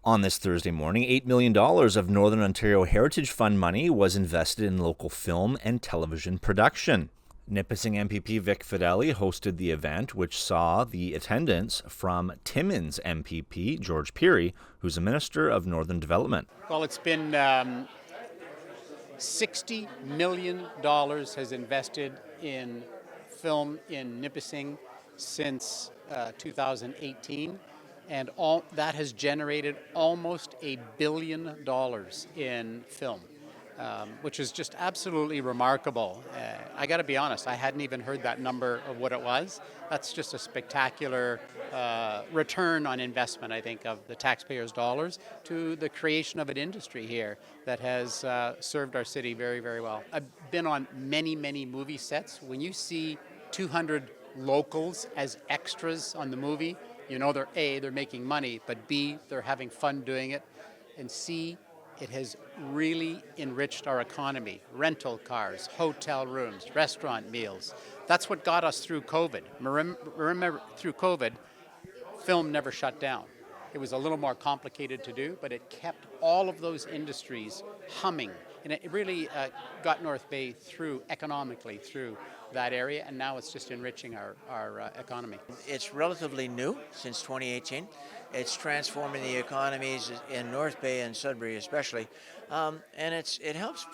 On this Thursday morning, $8 million of Northern Ontario Heritage Fund money was invested in local film and television production. Nipissing MPP Vic Fedeli hosted the event, which saw the attendance from Timmins MPP George Peary, who's a Minister of Northern Development. Well, it's been $60 million has invested in film in Nipissing since 2018, and all that has generated almost $1 billion in film, which is just absolutely remarkable. I got to be honest, I hadn't even heard that number of what it was. That's just a spectacular return on investment, I think, of the taxpayers' dollars to the creation of an industry here that has served our city very, very well. I've been on many, many movie sets. When you see 200 locals as extras on the movie, you know they're making money, but B, they're having fun doing it, and C, it has really enriched our economy. Rental cars, hotel rooms, restaurant meals. That's what got us through COVID. Remember, through COVID, film never shut down. It was a little more complicated to do, but it kept all of those industries humming. And it really got North Bay through economically through that area, and now it's just enriching our economy. It's relatively new, since 2018. It's transforming the economies in North Bay and Sudbury especially, and it helps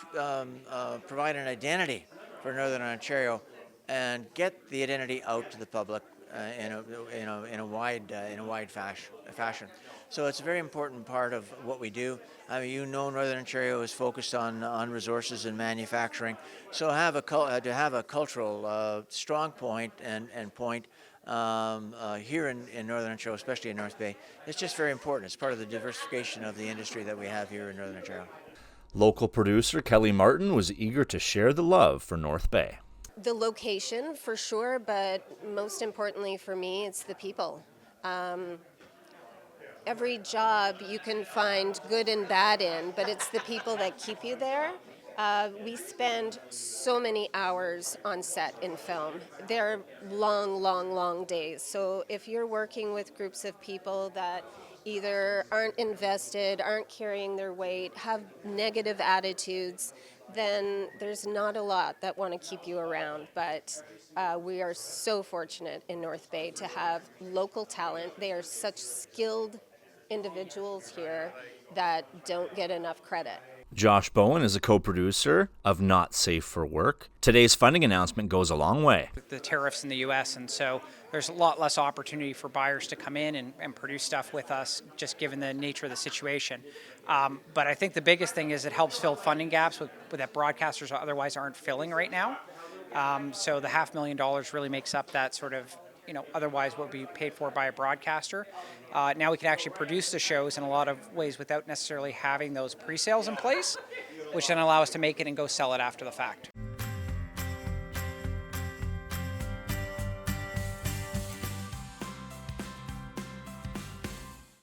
provide an identity for Northern Ontario and get the identity out to the public in a wide fashion. So it's a very important part of what we do. I mean, Northern Ontario is focused on resources and manufacturing. So to have a cultural strong point and point here in Northern Ontario, especially in North Bay, it's just very important. It's part of the diversification of the industry that we have here in Northern Ontario. Local producer Kelly Martin was eager to share the love for North Bay. The location, for sure, but most importantly for me, it's the people. Every job you can find good and bad in, but it's the people that keep you there. We spend so many hours on set in film. They're long days. So if you're working with groups of people that either aren't invested, aren't carrying their weight, have negative attitudes, then there's not a lot that want to keep you around. But we are so fortunate in North Bay to have local talent. They are such skilled individuals here that don't get enough credit. Josh Bowen is a co-producer of Not Safe for Work. Today's funding announcement goes a long way. The tariffs in the U.S., and so there's a lot less opportunity for buyers to come in and produce stuff with us, just given the nature of the situation. But I think the biggest thing is it helps fill funding gaps that broadcasters otherwise aren't filling right now. So the $500,000 really makes up that sort of, otherwise what would be paid for by a broadcaster. Now we can actually produce the shows in a lot of ways without necessarily having those pre-sales in place, which then allow us to make it and go sell it after the fact.